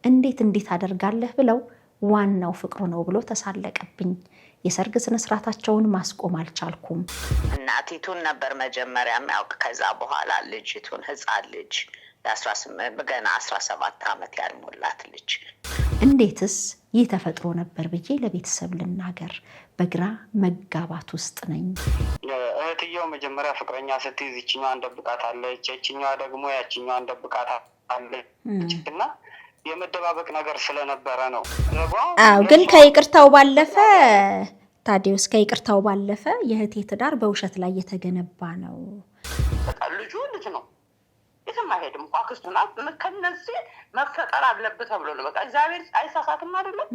እንዴት አደርጋለህ ብለው ዋናው ፍቅሩ ነው ብሎ ተሳለቀብኝ። የሰርግ ስነ ስርዓታቸውን ማስቆም አልቻልኩም። እናቲቱን ነበር መጀመሪያ የሚያውቅ። ከዛ በኋላ ልጅቱን ህፃን ልጅ ገና 17 ዓመት ያልሞላት ልጅ እንዴትስ ይህ ተፈጥሮ ነበር ብዬ ለቤተሰብ ልናገር። በግራ መጋባት ውስጥ ነኝ። እህትየው መጀመሪያ ፍቅረኛ ስትይዝ ይችኛዋን ደብቃታለች፣ ይችኛዋ ደግሞ ያችኛዋን ደብቃታለች እና የመደባበቅ ነገር ስለነበረ ነው። ግን ከይቅርታው ባለፈ ታዲዮስ ከይቅርታው ባለፈ የእህቴ ትዳር በውሸት ላይ የተገነባ ነው። ልጁ ልጅ ነው፣ የትም አይሄድም። አክስቱ ናት። ከነዚህ መፈጠር አለበት ተብሎ ነው። በቃ እግዚአብሔር አይሳሳትም አይደለም።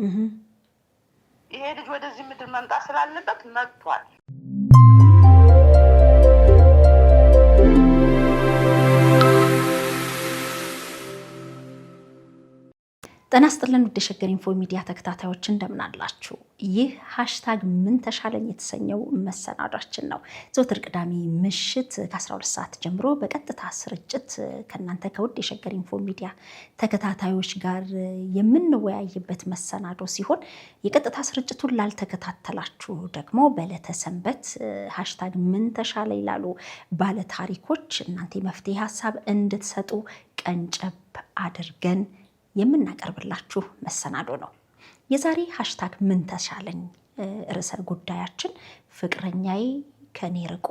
ይሄ ልጅ ወደዚህ ምድር መምጣት ስላለበት መጥቷል። ጤና ይስጥልን ውድ የሸገር ኢንፎ ሚዲያ ተከታታዮች እንደምን አላችሁ? ይህ ሃሽታግ ምን ተሻለኝ የተሰኘው መሰናዷችን ነው። ዘወትር ቅዳሜ ምሽት ከ12 ሰዓት ጀምሮ በቀጥታ ስርጭት ከእናንተ ከውድ የሸገር ኢንፎ ሚዲያ ተከታታዮች ጋር የምንወያይበት መሰናዶ ሲሆን የቀጥታ ስርጭቱን ላልተከታተላችሁ ደግሞ በዕለተ ሰንበት ሃሽታግ ምን ተሻለ ይላሉ ባለታሪኮች እናንተ የመፍትሄ ሀሳብ እንድትሰጡ ቀንጨብ አድርገን የምናቀርብላችሁ መሰናዶ ነው። የዛሬ ሃሽታግ ምን ተሻለኝ ርዕሰ ጉዳያችን ፍቅረኛዬ ከኔ ርቆ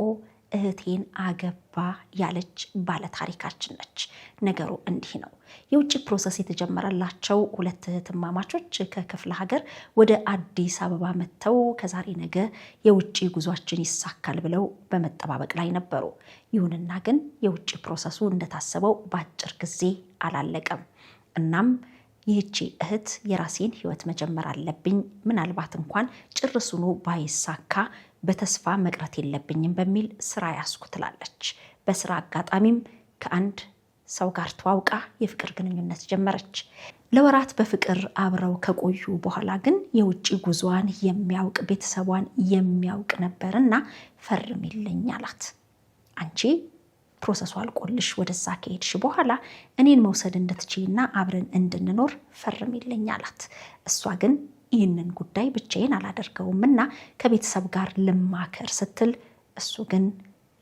እህቴን አገባ ያለች ባለታሪካችን ነች። ነገሩ እንዲህ ነው። የውጭ ፕሮሰስ የተጀመረላቸው ሁለት እህትማማቾች ከክፍለ ሀገር ወደ አዲስ አበባ መጥተው ከዛሬ ነገ የውጭ ጉዟችን ይሳካል ብለው በመጠባበቅ ላይ ነበሩ። ይሁንና ግን የውጭ ፕሮሰሱ እንደታሰበው በአጭር ጊዜ አላለቀም። እናም ይህቺ እህት የራሴን ህይወት መጀመር አለብኝ፣ ምናልባት እንኳን ጭርሱኑ ባይሳካ በተስፋ መቅረት የለብኝም በሚል ስራ ያስኩ ትላለች። በስራ አጋጣሚም ከአንድ ሰው ጋር ተዋውቃ የፍቅር ግንኙነት ጀመረች። ለወራት በፍቅር አብረው ከቆዩ በኋላ ግን የውጭ ጉዟን የሚያውቅ ቤተሰቧን የሚያውቅ ነበርና ፈርሚልኝ አላት። አንቺ ፕሮሰሱ አልቆልሽ ወደዛ ከሄድሽ በኋላ እኔን መውሰድ እንድትችይና አብረን እንድንኖር ፈርሚልኝ አላት። እሷ ግን ይህንን ጉዳይ ብቻዬን አላደርገውምና ከቤተሰብ ጋር ልማከር ስትል እሱ ግን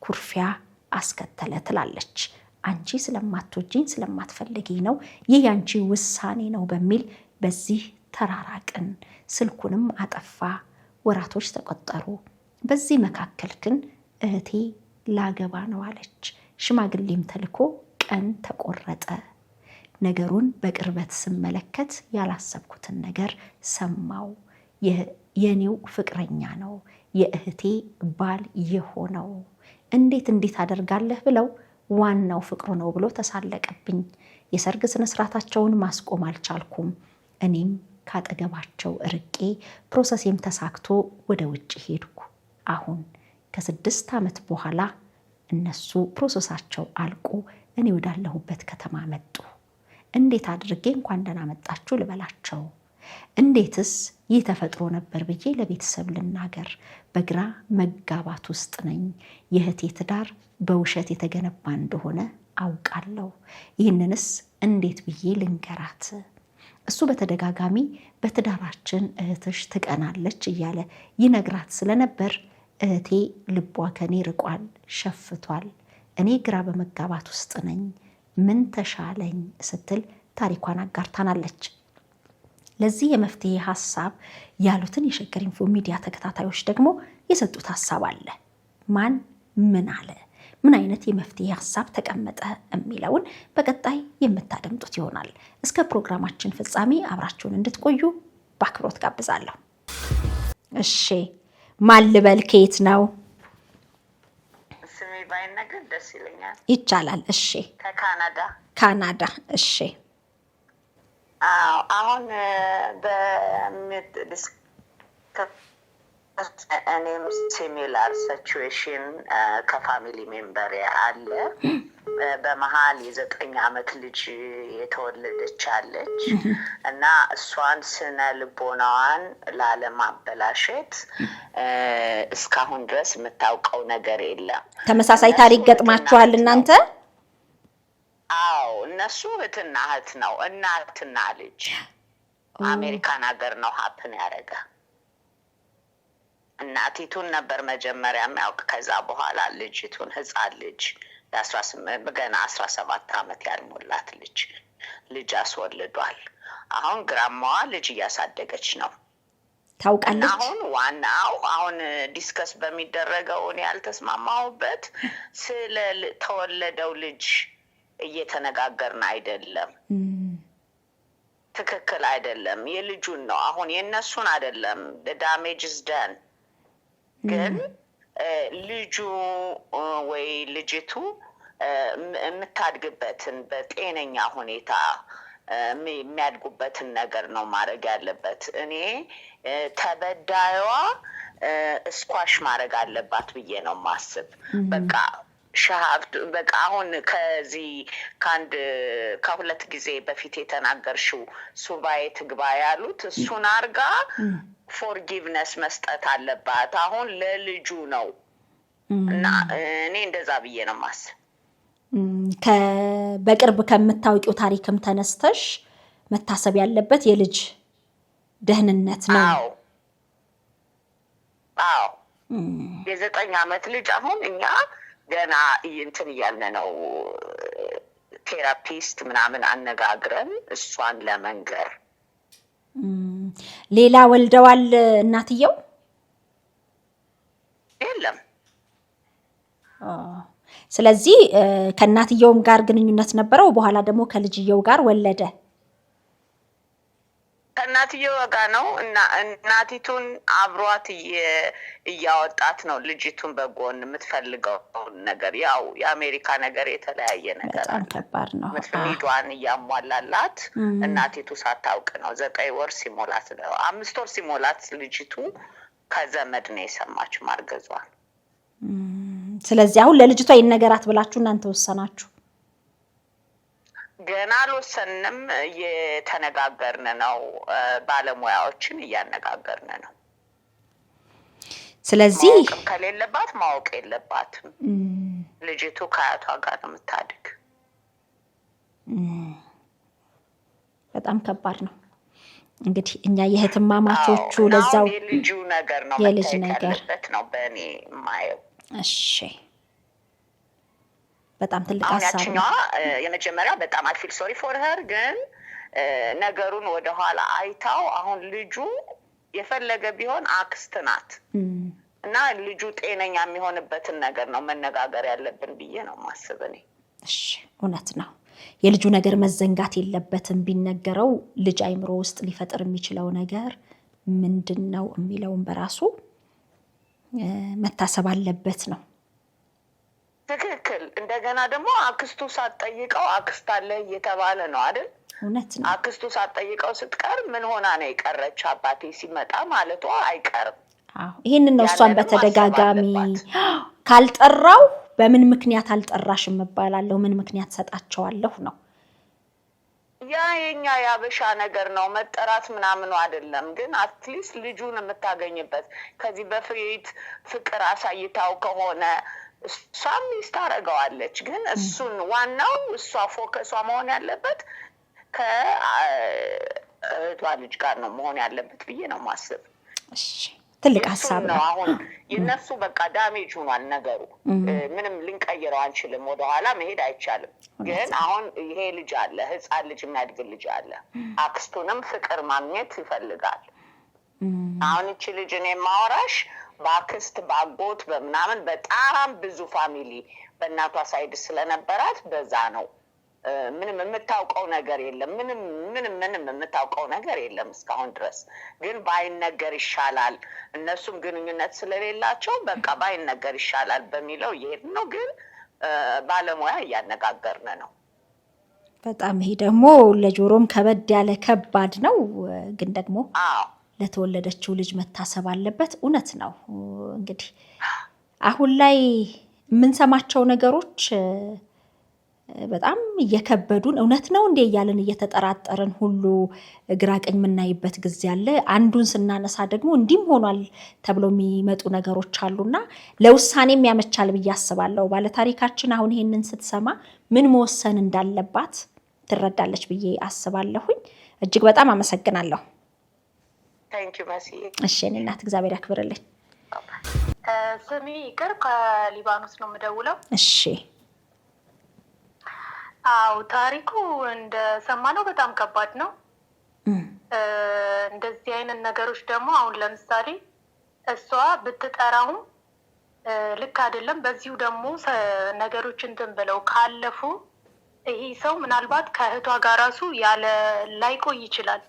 ኩርፊያ አስከተለ ትላለች። አንቺ ስለማትወጂኝ ስለማትፈልጊኝ ነው፣ ይህ ያንቺ ውሳኔ ነው በሚል በዚህ ተራራቅን። ስልኩንም አጠፋ። ወራቶች ተቆጠሩ። በዚህ መካከል ግን እህቴ ላገባ ነው አለች። ሽማግሌም ተልኮ ቀን ተቆረጠ። ነገሩን በቅርበት ስመለከት ያላሰብኩትን ነገር ሰማው። የኔው ፍቅረኛ ነው የእህቴ ባል የሆነው። እንዴት አደርጋለህ ብለው ዋናው ፍቅሩ ነው ብሎ ተሳለቀብኝ። የሰርግ ስነ ስርዓታቸውን ማስቆም አልቻልኩም። እኔም ካጠገባቸው ርቄ ፕሮሰሴም ተሳክቶ ወደ ውጭ ሄድኩ። አሁን ከ6 ዓመት በኋላ እነሱ ፕሮሰሳቸው አልቆ እኔ ወዳለሁበት ከተማ መጡ። እንዴት አድርጌ እንኳን ደህና መጣችሁ ልበላቸው? እንዴትስ ይህ ተፈጥሮ ነበር ብዬ ለቤተሰብ ልናገር? በግራ መጋባት ውስጥ ነኝ። የእህቴ ትዳር በውሸት የተገነባ እንደሆነ አውቃለሁ። ይህንንስ እንዴት ብዬ ልንገራት? እሱ በተደጋጋሚ በትዳራችን እህትሽ ትቀናለች እያለ ይነግራት ስለነበር እህቴ ልቧ ከኔ ርቋል፣ ሸፍቷል። እኔ ግራ በመጋባት ውስጥ ነኝ፣ ምን ተሻለኝ ስትል ታሪኳን አጋርታናለች። ለዚህ የመፍትሄ ሀሳብ ያሉትን የሸገር ኢንፎ ሚዲያ ተከታታዮች ደግሞ የሰጡት ሀሳብ አለ። ማን ምን አለ፣ ምን አይነት የመፍትሄ ሀሳብ ተቀመጠ የሚለውን በቀጣይ የምታደምጡት ይሆናል። እስከ ፕሮግራማችን ፍጻሜ አብራችሁን እንድትቆዩ በአክብሮት ጋብዛለሁ። እሺ ማን ልበል? ከየት ነው? ስሜ ባይነገር ደስ ይለኛል። ይቻላል። እሺ ካናዳ። እሺ አሁን እኔም ሲሚላር ሲቹዌሽን ከፋሚሊ ሜምበር አለ። በመሀል የ9 ዓመት ልጅ የተወለደች አለች እና እሷን ስነ ልቦናዋን ላለማበላሸት እስካሁን ድረስ የምታውቀው ነገር የለም። ተመሳሳይ ታሪክ ገጥማችኋል እናንተ? አዎ እነሱ እህትና እህት ነው፣ እናትና ልጅ። አሜሪካን ሀገር ነው ሀፕን ያደረገ። እናቲቱን ነበር መጀመሪያ የሚያውቅ፣ ከዛ በኋላ ልጅቱን ህፃን ልጅ ገና 17 ዓመት ያልሞላት ልጅ አስወልዷል። አሁን ግራማዋ ልጅ እያሳደገች ነው ታውቃለች። አሁን ዋናው አሁን ዲስከስ በሚደረገው እኔ ያልተስማማሁበት ስለ ተወለደው ልጅ እየተነጋገርን አይደለም። ትክክል አይደለም። የልጁን ነው አሁን የነሱን አይደለም። the damage is done። ግን ልጁ ወይ ልጅቱ የምታድግበትን በጤነኛ ሁኔታ የሚያድጉበትን ነገር ነው ማድረግ ያለበት። እኔ ተበዳይዋ ስኳሽ ማድረግ አለባት ብዬ ነው ማስብ። በቃ ሻሃብት በቃ አሁን ከሁለት ጊዜ በፊት የተናገርሽው ሱባኤ ትግባ ያሉት እሱን አርጋ ፎርጊቭነስ መስጠት አለባት። አሁን ለልጁ ነው እና እኔ እንደዛ ብዬ ነው ማስብ። በቅርብ ከምታውቂው ታሪክም ተነስተሽ መታሰብ ያለበት የልጅ ደህንነት ነው። አዎ የ9 ዓመት ልጅ አሁን እኛ ገና እንትን እያልን ነው ቴራፒስት ምናምን አነጋግረን እሷን ለመንገር። ሌላ ወልደዋል እናትየው? የለም። ስለዚህ ከእናትየውም ጋር ግንኙነት ነበረው። በኋላ ደግሞ ከልጅየው ጋር ወለደ። ከእናትየው ጋር ነው እና እናቲቱን አብሯት እያወጣት ነው ልጅቱን በጎን የምትፈልገው ነገር። ያው የአሜሪካ ነገር የተለያየ ነገር በጣም ከባድ ነው። ምትፈልጊዋን እያሟላላት እናቲቱ ሳታውቅ ነው 9 ወር ሲሞላት ነው 5 ወር ሲሞላት ልጅቱ ከዘመድ ነው የሰማችው ማርገዟን። ስለዚህ አሁን ለልጅቷ ይነገራት ብላችሁ እናንተ ወሰናችሁ? ገና አልወሰንም፣ እየተነጋገርን ነው። ባለሙያዎችን እያነጋገርን ነው። ስለዚህ ማወቅም ከሌለባት ማወቅ የለባትም። ልጅቱ ከአያቷ ጋር ነው የምታድግ። በጣም ከባድ ነው። እንግዲህ እኛ የህትማማቾቹ ለዛው የልጁ ነገር ነው የልጅ ነገር ነው በእኔ ማየው። እሺ በጣም ትልቅ ሀሳብ ነው። የመጀመሪያ በጣም I feel sorry for her። ግን ነገሩን ወደኋላ አይታው አሁን ልጁ የፈለገ ቢሆን አክስት ናት እና ልጁ ጤነኛ የሚሆንበትን ነገር ነው መነጋገር ያለብን ብዬ ነው ማስብ እኔ። እሺ እውነት ነው። የልጁ ነገር መዘንጋት የለበትም። ቢነገረው ልጅ አይምሮ ውስጥ ሊፈጥር የሚችለው ነገር ምንድነው የሚለውን በራሱ መታሰብ አለበት ነው። ትክክል። እንደገና ደግሞ አክስቱ ሳትጠይቀው አክስት አለ እየተባለ ነው አይደል? እውነት ነው። አክስቱ ሳትጠይቀው ስትቀር ምን ሆና ነው የቀረች አባቴ ሲመጣ ማለቷ አይቀርም። ይሄንን ነው እሷን በተደጋጋሚ ካልጠራው በምን ምክንያት አልጠራሽም እባላለሁ፣ ምን ምክንያት ሰጣቸዋለሁ ነው። ያ የኛ ያበሻ ነገር ነው መጠራት ምናምኑ አይደለም። ግን አትሊስት ልጁን የምታገኝበት ከዚህ በፊት ፍቅር አሳይታው ከሆነ እሷም ይስታረገዋለች። ግን እሱን ዋናው እሷ ፎከሷ መሆን ያለበት ከእህቷ ልጅ ጋር ነው መሆን ያለበት ብዬ ነው ማስብ። እሺ ትልቅ ሀሳብ ነው። አሁን የነሱ በቃ ዳሜጅ ሆኗል ነገሩ። ምንም ልንቀይረው አንችልም፣ ወደኋላ መሄድ አይቻልም። ግን አሁን ይሄ ልጅ አለ፣ ህፃን ልጅ የሚያድግ ልጅ አለ። አክስቱንም ፍቅር ማግኘት ይፈልጋል። አሁን እቺ ልጅ እኔ ማወራሽ በአክስት ባጎት በምናምን በጣም ብዙ ፋሚሊ በእናቷ ሳይድ ስለነበራት በዛ ነው። ምንም የምታውቀው ነገር የለም። ምንም የምታውቀው ነገር የለም እስካሁን ድረስ። ግን ባይነገር ይሻላል፣ እነሱም ግንኙነት ስለሌላቸው በቃ ባይነገር ይሻላል በሚለው እየሄድን ነው። ግን ባለሙያ እያነጋገርን ነው። በጣም ይሄ ደግሞ ለጆሮም ከበድ ያለ ከባድ ነው። ግን ደግሞ ለተወለደችው ልጅ መታሰብ አለበት። እውነት ነው። እንግዲህ አሁን ላይ የምንሰማቸው ነገሮች በጣም እየከበዱን እውነት ነው እንዴ እያልን እየተጠራጠርን ሁሉ ግራ ቀኝ የምናይበት ጊዜ አለ። አንዱን ስናነሳ ደግሞ እንዲህም ሆኗል ተብሎ የሚመጡ ነገሮች አሉና ለውሳኔም ያመቻል ብዬ አስባለሁ። ባለታሪካችን አሁን ይሄንን ስትሰማ ምን መወሰን እንዳለባት ትረዳለች ብዬ አስባለሁኝ። እጅግ በጣም አመሰግናለሁ። እሺ እኔ እናት እግዚአብሔር ያክብርልኝ። ስሜ ይቅር ከሊባኖስ ነው የምደውለው። እሺ አው ታሪኩ እንደሰማነው በጣም ከባድ ነው። እንደዚህ አይነት ነገሮች ደግሞ አሁን ለምሳሌ እሷ ብትጠራው ልክ አይደለም። በዚሁ ደግሞ ነገሮች እንትን ብለው ካለፉ ይሄ ሰው ምናልባት ከእህቷ ጋር ራሱ ያለ ላይቆይ ይችላል።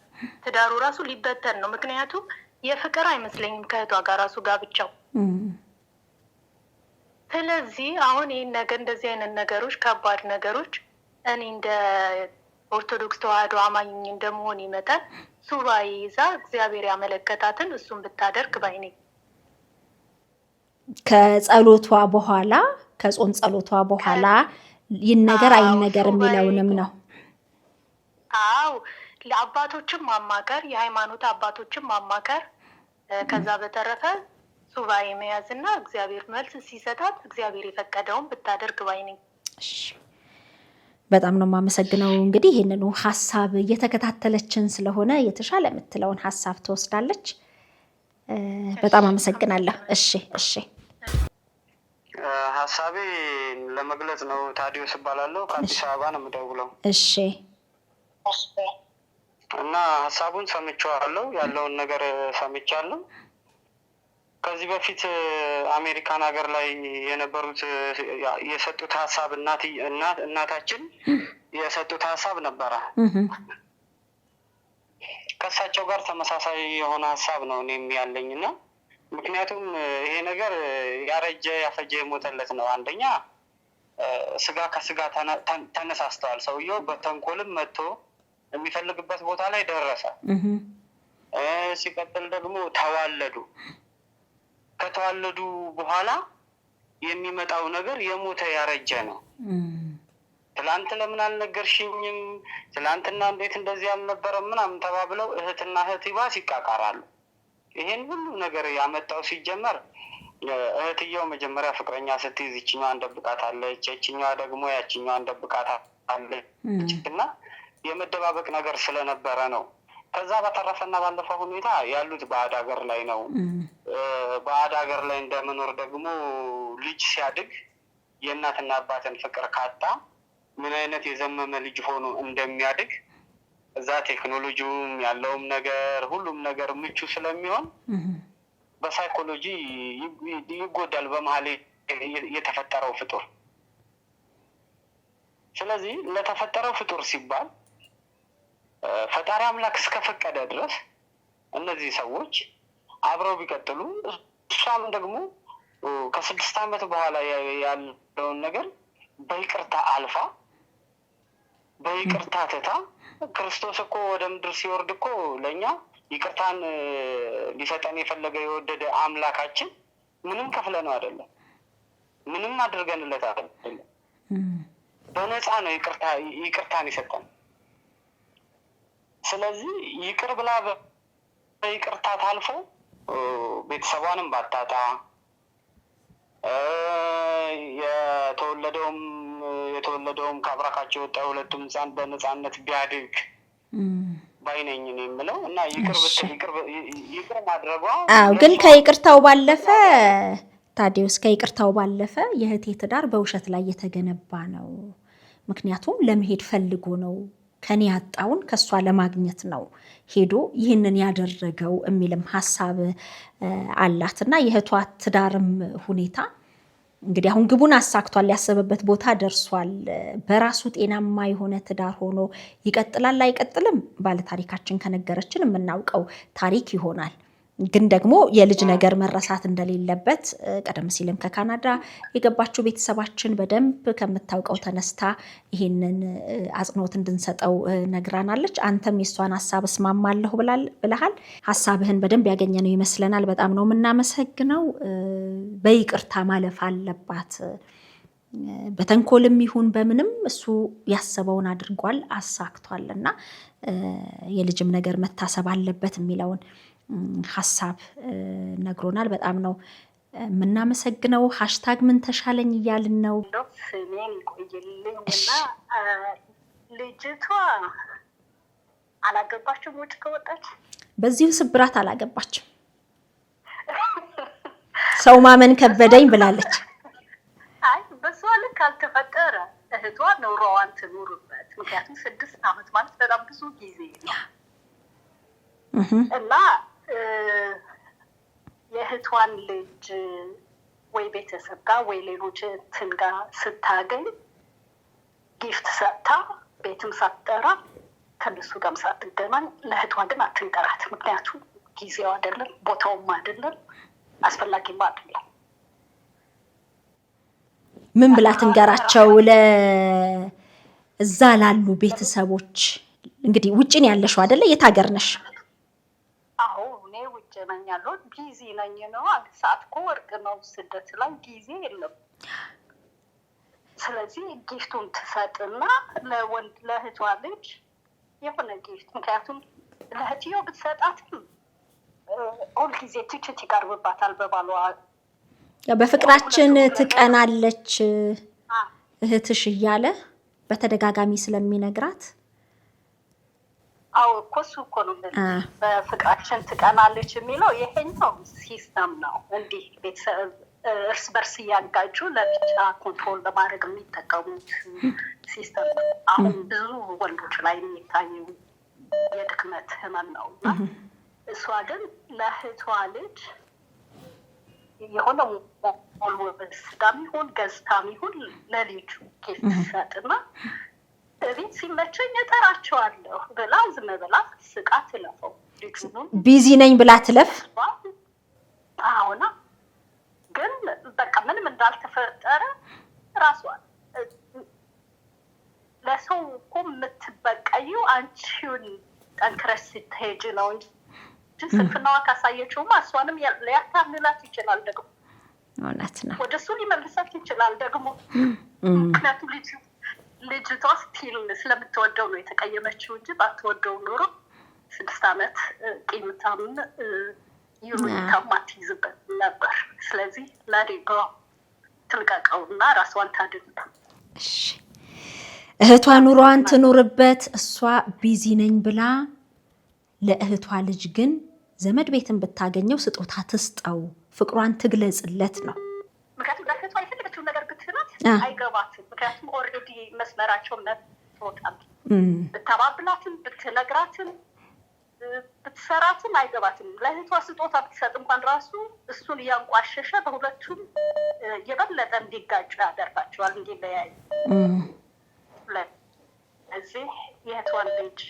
ትዳሩ ራሱ ሊበተን ነው። ምክንያቱም የፍቅር አይመስለኝም ከእህቷ ጋር ራሱ ጋብቻው። ስለዚህ አሁን ይህን ነገር እንደዚህ አይነት ነገሮች ከባድ ነገሮች እኔ እንደ ኦርቶዶክስ ተዋህዶ አማኝ እንደመሆን ይመጣል ሱባኤ ይዛ እግዚአብሔር ያመለከታትን እሱን ብታደርግ ባይ ነኝ። ከጸሎቷ በኋላ ከጾም ጸሎቷ በኋላ ይነገር አይነገር የሚለውንም ነው። አው ለአባቶችም ማማከር የሃይማኖት አባቶችም ማማከር ከዛ በተረፈ ሱባኤ መያዝና እግዚአብሔር መልስ ሲሰጣት እግዚአብሔር የፈቀደውን ብታደርግ ባይ ነኝ። በጣም ነው የማመሰግነው። እንግዲህ ይሄንኑ ሐሳብ እየተከታተለችን ስለሆነ የተሻለ የምትለውን ሐሳብ ትወስዳለች። በጣም አመሰግናለሁ። እሺ ሐሳቤ ለመግለጽ ነው። ታዲዮስ እባላለሁ ከአዲስ አበባ ነው የምደውለው። እሺ እና ሐሳቡን ሰምቼዋለሁ፣ ያለውን ነገር ሰምቻለሁ። ከዚህ በፊት አሜሪካን ሀገር ላይ የነበሩት የሰጡት ሐሳብ እናታችን የሰጡት ሐሳብ ነበረ። ከእሳቸው ጋር ተመሳሳይ የሆነ ሐሳብ ነው እኔም ያለኝና ምክንያቱም ይሄ ነገር ያረጀ ያፈጀ የሞተለት ነው። አንደኛ ስጋ ከስጋ ተነሳስተዋል። ሰውየው በተንኮልም መጥቶ የሚፈልግበት ቦታ ላይ ደረሰ። ሲቀጥል ደግሞ ተዋለዱ። ከተዋለዱ በኋላ የሚመጣው ነገር የሞተ ያረጀ ነው። ትላንት ለምን አልነገርሽኝም? ትላንትና እንዴት እንደዚህ አልነበረም? ምናምን ተባብለው እህትና እህት ይባስ ይቃቃራሉ። ይሄን ሁሉ ነገር ያመጣው ሲጀመር እህትየው መጀመሪያ ፍቅረኛ ስትይዝ ይችኛዋን ደብቃታለች፣ ይችኛዋ ደግሞ ያችኛዋን ደብቃታለች እና የመደባበቅ ነገር ስለነበረ ነው። ከዛ በተረፈና ባለፈው ሁኔታ ያሉት ባዕድ ሀገር ላይ ነው። ባዕድ ሀገር ላይ እንደመኖር ደግሞ ልጅ ሲያድግ የእናትና አባትን ፍቅር ካጣ ምን አይነት የዘመመ ልጅ ሆኖ እንደሚያድግ እዛ ቴክኖሎጂውም ያለውም ነገር ሁሉም ነገር ምቹ ስለሚሆን በሳይኮሎጂ ይጎዳል በመሀል የተፈጠረው ፍጡር። ስለዚህ ለተፈጠረው ፍጡር ሲባል ፈጣሪ አምላክ እስከፈቀደ ድረስ እነዚህ ሰዎች አብረው ቢቀጥሉ እሷም ደግሞ ከ6 ዓመት በኋላ ያለውን ነገር በይቅርታ አልፋ በይቅርታ ትታ ክርስቶስ እኮ ወደ ምድር ሲወርድ እኮ ለእኛ ይቅርታን ሊሰጠን የፈለገ የወደደ አምላካችን ምንም ከፍለ ነው አይደለም፣ ምንም አድርገንለት አይደለም፣ በነፃ ነው ይቅርታን ይሰጠን። ስለዚህ ይቅር ብላ በይቅርታ ታልፎ ቤተሰቧንም ባታጣ የተወለደውም ከአብራካቸው የወጣ ሁለቱም ሕፃን በነፃነት ቢያድግ ባይነኝ ነው የምለው እና ይቅር ማድረጓ። ግን ከይቅርታው ባለፈ ታዲዮስ ከይቅርታው ባለፈ የእህቴ ትዳር በውሸት ላይ የተገነባ ነው። ምክንያቱም ለመሄድ ፈልጎ ነው፣ ከኔ ያጣውን ከሷ ለማግኘት ነው ሄዶ ይህንን ያደረገው የሚልም ሐሳብ አላትና የእህቷ ትዳርም ሁኔታ እንግዲህ አሁን ግቡን አሳክቷል፣ ያሰበበት ቦታ ደርሷል። በራሱ ጤናማ የሆነ ትዳር ሆኖ ይቀጥላል አይቀጥልም ባለታሪካችን ከነገረችን የምናውቀው ታሪክ ይሆናል። ግን ደግሞ የልጅ ነገር መረሳት እንደሌለበት ቀደም ሲልም ከካናዳ የገባችው ቤተሰባችን በደንብ ከምታውቀው ተነስታ ይሄንን አጽንኦት እንድንሰጠው ነግራናለች። አንተም የሷን ሐሳብ እስማማለሁ ብለሃል። ሐሳብህን በደንብ ያገኘነው ይመስለናል። በጣም ነው የምናመሰግነው። በይቅርታ ማለፍ አለባት በተንኮልም ይሁን በምንም እሱ ያሰበውን አድርጓል አሳክቷልና የልጅም ነገር መታሰብ አለበት የሚለውን ሐሳብ ነግሮናል። በጣም ነው የምናመሰግነው። ሃሽታግ ምን ተሻለኝ እያልን ነው። ስሜን ቆይልኝና ልጅቷ አላገባችም። ውጭ ከወጣች በዚሁ ስብራት አላገባችም። ሰው ማመን ከበደኝ ብላለች። አይ በሷ ልክ አልተፈጠረ። እህቷ ኑሮዋን ትኑርበት። ምክንያቱም 6 ዓመት ማለት በጣም ብዙ ጊዜ ነው እና የእህቷን ልጅ ወይ ቤተሰብ ጋር ወይ ሌሎች እንትን ጋር ስታገኝ ጊፍት ሰጥታ ቤትም ሳትጠራ ከነሱ ጋርም ሳትገናኝ ለእህቷ ግን አትንገራት። ምክንያቱም ጊዜው አይደለም፣ ቦታውም አይደለም፣ አስፈላጊም አይደለም። ምን ብላ ትንገራቸው? ለእዛ ላሉ ቤተሰቦች እንግዲህ ውጭ ነው ያለሽው አይደለ? የት ሀገር ነሽ? አዎ እኔ ውጭ ነኝ ያለሁት። ጊዜ ነኝ ነው። አንድ ሰዓት እኮ ወርቅ ነው። ስደት ላይ ጊዜ የለም። ስለዚህ ጊፍቱን ትሰጥና ለእህቷ ልጅ የሆነ ጊፍት፣ ምክንያቱም ለእህትየው ብትሰጣትም ሁልጊዜ ትችት ይቀርብባታል በባሏ። በፍቅራችን ትቀናለች እህትሽ እያለ በተደጋጋሚ ስለሚነግራት አዎ እኮ እሱ እኮ ነው በፍቅራችን ትቀናለች የሚለው። ይሄኛው ሲስተም ነው። እንዲህ ቤተሰብ እርስ በርስ እያጋጩ ለብቻ ኮንትሮል ለማድረግ የሚጠቀሙት ሲስተም ነው። አሁን ብዙ ወንዶች ላይ የሚታየው የድክመት ህመም ነው። እሷ ግን ለእህቷ ልጅ የሆነ ስጋም ይሁን ገዝታም ይሁን ለልጁ ጊፍት ሰጥና ቤት ሲመቸኝ እጠራቸዋለሁ ብላ ዝም ብላ ስቃ ትለፈው። ልጁን ቢዚ ነኝ ብላ ትለፍ። አሁና ግን በቃ ምንም እንዳልተፈጠረ ራሷን ለሰው እኮ የምትበቀዩ አንቺውን ጠንክረሽ ስትሄጂ ነው እንጂ ስንፍናዋ ካሳየችውማ እሷንም ሊያታልላት ይችላል። ደግሞ እውነት ነው፣ ወደ እሱ ሊመልሳት ይችላል ደግሞ። ምክንያቱም ልጅቷ ስቲል ስለምትወደው ነው የተቀየመችው እንጂ ባትወደው ኖሮ 6 ዓመት ቂምታምን ይሩታም አትይዝበት ነበር። ስለዚህ ለሪጋ ትልቀቀውና ራሷን ታድን። እህቷ ኑሮዋን ትኑርበት። እሷ ቢዚ ነኝ ብላ ለእህቷ ልጅ ግን ዘመድ ቤትን ብታገኘው ስጦታ ትስጠው፣ ፍቅሯን ትግለጽለት ነው። ምክንያቱም ለእህቷ የፈለገችውን ነገር ብትላት አይገባትም። ምክንያቱም ኦልሬዲ መስመራቸውን መጥቶታል። ብታባብላትም ብትነግራትም ብትሰራትም አይገባትም። ለእህቷ ስጦታ ብትሰጥ እንኳን ራሱ እሱን እያንቋሸሸ በሁለቱም የበለጠ እንዲጋጩ ያደርጋቸዋል፣ እንዲለያዩ። እዚህ የእህቷን ልጅ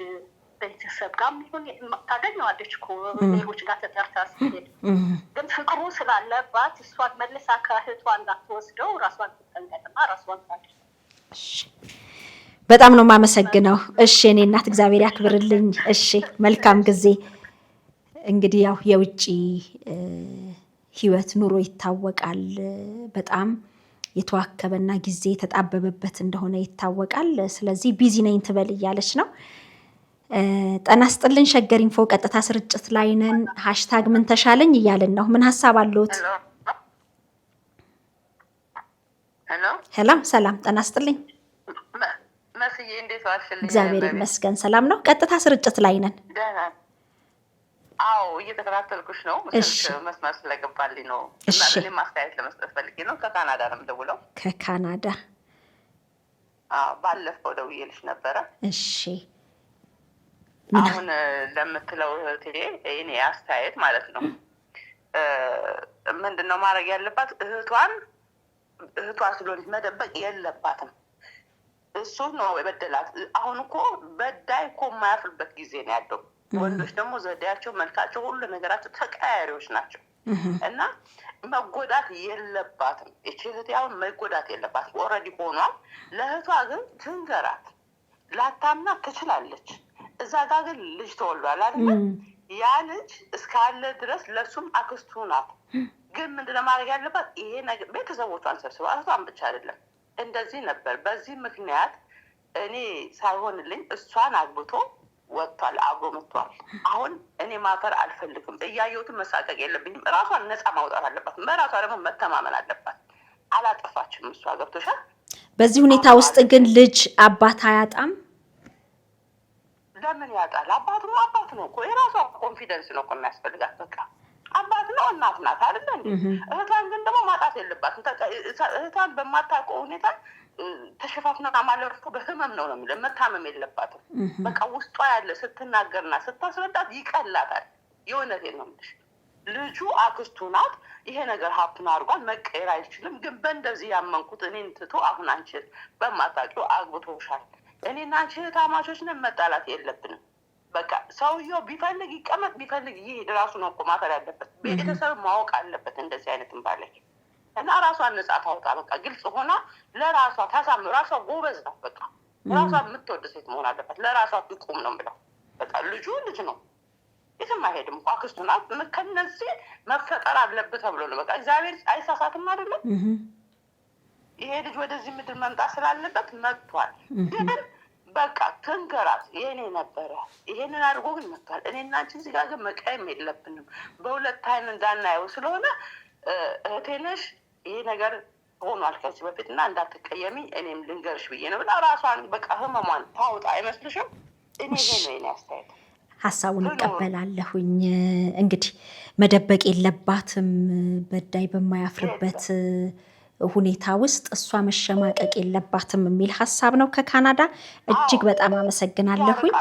ቤተሰብ ጋር ሚሆን ታገኘዋለች እኮ ሌሎች ጋር ተጠርታ ስትሄድ፣ ግን ፍቅሩ ስላለባት እሷን መልሳ ከእህቷ እንዳትወስደው ራሷን ትጠንቀቅና ራሷን ታድር። በጣም ነው የማመሰግነው። እሺ እኔ እናት እግዚአብሔር ያክብርልኝ። እሺ መልካም ጊዜ። እንግዲህ ያው የውጭ ህይወት ኑሮ ይታወቃል። በጣም የተዋከበና ጊዜ የተጣበበበት እንደሆነ ይታወቃል። ስለዚህ ቢዚ ነኝ ትበል እያለች ነው። ጤና ይስጥልኝ ሸገር ኢንፎ ቀጥታ ስርጭት ላይ ነን። ሃሽታግ ምን ተሻለኝ እያልን ነው። ምን ሀሳብ አለዎት? ሄሎ ሰላም ጤና ይስጥልኝ። መስዬ እንዴት ዋልሽልኝ? እግዚአብሔር ይመስገን ሰላም ነው። ቀጥታ ስርጭት ላይ ነን። አዎ እየተከታተልኩሽ ነው። መስመር ስለገባልኝ ነው። እኔም አስተያየት ለመስጠት ፈልጌ ነው። ከካናዳ ነው የምደውለው። ከካናዳ? ባለፈው ደውዬልሽ ነበረ። እሺ አሁን ለምትለው እህቴ እኔ አስተያየት ማለት ነው ምንድነው ማድረግ ያለባት? እህቷ ስለሆነች መደበቅ የለባትም። እሱ ነው የበደላት። አሁን እኮ በዳይ እኮ የማያፍርበት ጊዜ ነው ያለው። ወንዶች ደግሞ ዘዴያቸው፣ መልካቸው፣ ሁሉ ነገራቸው ተቀያሪዎች ናቸው እና መጎዳት የለባትም። እህቴ አሁን መጎዳት የለባትም። ኦልሬዲ ሆኗል። ለእህቷ ግን ትንገራት። ላታምናት ትችላለች። እዛ ጋር ግን ልጅ ተወልዷል አይደል? ያ ልጅ እስካለ ድረስ ለሱም አክስቱ ናት። ግን ምንድነው ማድረግ ያለባት? ይሄ ነገር ቤተሰቦቿን ሰብስባ እህቷን ብቻ አይደለም እንደዚህ ነበር። በዚህ ምክንያት እኔ ሳይሆንልኝ እሷን አግብቶ ወጥቷል፣ አብሮ መጥቷል። አሁን እኔ ማፈር አልፈልግም። እያየሁትን መሳቀቅ የለብኝም። ራሷን ነፃ ማውጣት አለባት። በራሷ ደግሞ መተማመን አለባት። አላጠፋችም እሷ። ገብቶሻል? በዚህ ሁኔታ ውስጥ ግን ልጅ አባት አያጣም። ለምን ያጣል? አባት ነው እኮ። የራሷ ኮንፊደንስ ነው እኮ የሚያስፈልጋት። በቃ አባት ነው፣ እናት ናት አይደለ እንዴ? እህቷን ግን ደግሞ ማጣት የለባትም። እህቷን በማታውቀው ሁኔታ ተሸፋፍና ማለፍ በህመም ነው የሚለው። መታመም የለባትም። በቃ ውስጧ ያለ ስትናገርና ስታስረዳት ይቀላታል። የእውነቴን ነው የምልሽ። ልጁ አክስቱ ናት። ይሄ ነገር ሀብቱን አድርጓል፣ መቀየር አይችልም። ግን በእንደዚህ ያመንኩት እኔን ትቶ አሁን አንቺ በማታውቂው አግብቶሻል። እኔና አንቺ ታማቾች ነን፣ መጣላት የለብንም። በቃ ሰውየው ቢፈልግ ይቀመጥ፣ ቢፈልግ ይሄድ። ራሱ ነው እኮ ማፈር ያለበት። ቤተሰብ ማወቅ አለበት እንደዚህ አይነትም ባለች እና ራሷን ነጻ ታውጣ። በቃ ግልጽ ሆና ለራሷ ታሳም። ራሷ ጎበዝ ናት። በቃ ራሷ የምትወድ ሴት መሆን አለበት። ለራሷ ትቁም ነው ብለው። በቃ ልጁ ልጅ ነው፣ የትም አይሄድም እኮ አክስቱ ናት። ከነዚህ መፈጠር አለበት ተብሎ ነው። በቃ እግዚአብሔር አይሳሳትም አይደለም። ይሄ ልጅ ወደዚህ ምድር መምጣት ስላለበት መጥቷል። ግን በቃ ትንገራት። የኔ ነበረ ይሄንን አድርጎ ግን መጥቷል። እኔና አንቺ እዚህ ጋር ግን መቀየም የለብንም። በሁለት አይን እንዳናየው ስለሆነ እህቴ ነሽ፣ ይሄ ነገር ሆኗል ከዚህ በፊት እና እንዳትቀየሚ እኔም ልንገርሽ ብዬ ነው ብላ ራሷን በቃ ህመሟን ታውጣ። አይመስልሽም? እኔ ይሄ ነው የኔ አስተያየት። ሀሳቡን እቀበላለሁኝ። እንግዲህ መደበቅ የለባትም በዳይ በማያፍርበት ሁኔታ ውስጥ እሷ መሸማቀቅ የለባትም የሚል ሀሳብ ነው ከካናዳ። እጅግ በጣም አመሰግናለሁኝ።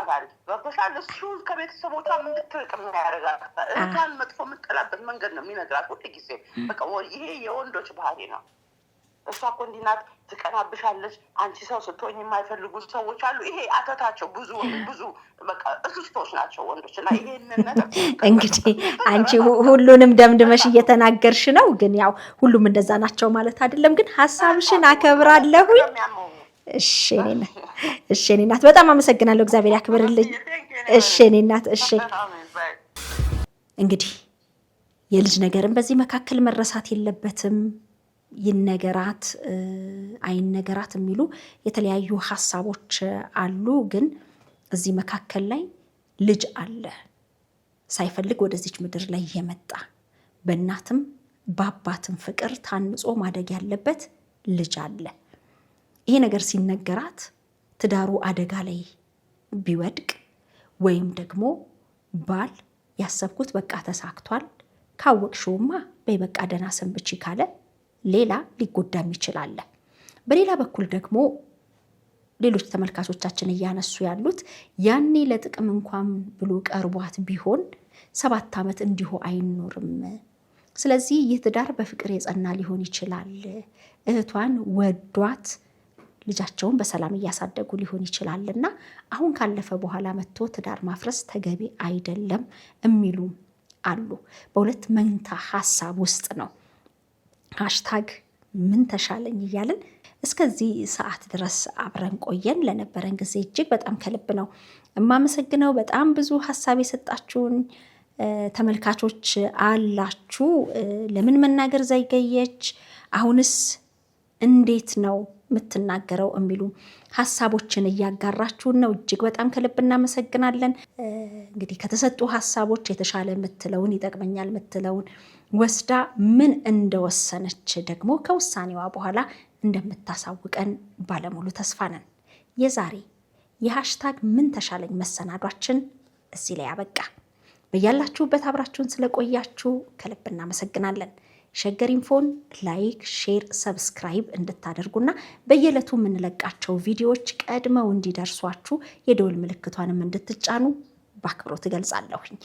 እሱ ከቤተሰቦቿ እንድትርቅ የሚያደርጋት እህቷን መጥፎ የምትጠላበት መንገድ ነው የሚነግራት ሁሉ ጊዜ። በቃ ይሄ የወንዶች ባህሪ ነው። እሷ እኮ እንዲህ ናት፣ ትቀናብሻለች። አንቺ ሰው ስትሆኝ የማይፈልጉ ሰዎች አሉ። ይሄ አተታቸው ብዙ በቃ እስስቶች ናቸው ወንዶች። እና ይሄንን ነገር እንግዲህ አንቺ ሁሉንም ደምድመሽ እየተናገርሽ ነው። ግን ያው ሁሉም እንደዛ ናቸው ማለት አይደለም። ግን ሀሳብሽን አከብራለሁኝ። እሺ እኔ ናት፣ በጣም አመሰግናለሁ። እግዚአብሔር ያክብርልኝ። እሺ እኔ ናት። እሺ እንግዲህ የልጅ ነገርን በዚህ መካከል መረሳት የለበትም። ይነገራት አይነገራት የሚሉ የተለያዩ ሀሳቦች አሉ። ግን እዚህ መካከል ላይ ልጅ አለ፣ ሳይፈልግ ወደዚች ምድር ላይ የመጣ በእናትም በአባትም ፍቅር ታንጾ ማደግ ያለበት ልጅ አለ። ይሄ ነገር ሲነገራት ትዳሩ አደጋ ላይ ቢወድቅ ወይም ደግሞ ባል ያሰብኩት በቃ ተሳክቷል፣ ካወቅሽውማ በይ በቃ ደህና ሰንብቺ ካለ ሌላ ሊጎዳም ይችላል። በሌላ በኩል ደግሞ ሌሎች ተመልካቾቻችን እያነሱ ያሉት ያኔ ለጥቅም እንኳን ብሎ ቀርቧት ቢሆን 7 ዓመት እንዲሁ አይኖርም። ስለዚህ ይህ ትዳር በፍቅር የጸና ሊሆን ይችላል። እህቷን ወዷት ልጃቸውን በሰላም እያሳደጉ ሊሆን ይችላልና አሁን ካለፈ በኋላ መጥቶ ትዳር ማፍረስ ተገቢ አይደለም የሚሉ አሉ። በሁለት መንታ ሀሳብ ውስጥ ነው ሃሽታግ ምን ተሻለኝ እያልን እስከዚህ ሰዓት ድረስ አብረን ቆየን። ለነበረን ጊዜ እጅግ በጣም ከልብ ነው የማመሰግነው። በጣም ብዙ ሀሳብ የሰጣችሁን ተመልካቾች አላችሁ። ለምን መናገር ዘገየች፣ አሁንስ እንዴት ነው የምትናገረው የሚሉ ሀሳቦችን እያጋራችሁን ነው። እጅግ በጣም ከልብ እናመሰግናለን። እንግዲህ ከተሰጡ ሀሳቦች የተሻለ የምትለውን ይጠቅመኛል የምትለውን ወስዳ ምን እንደወሰነች ደግሞ ከውሳኔዋ በኋላ እንደምታሳውቀን ባለሙሉ ተስፋ ነን። የዛሬ የሃሽታግ ምን ተሻለኝ መሰናዷችን እዚህ ላይ አበቃ። በያላችሁበት አብራችሁን ስለቆያችሁ ከልብ እናመሰግናለን። ሸገር ኢንፎን ላይክ፣ ሼር፣ ሰብስክራይብ እንድታደርጉና በየዕለቱ የምንለቃቸው ቪዲዮዎች ቀድመው እንዲደርሷችሁ የደወል ምልክቷንም እንድትጫኑ በአክብሮት እገልጻለሁኝ።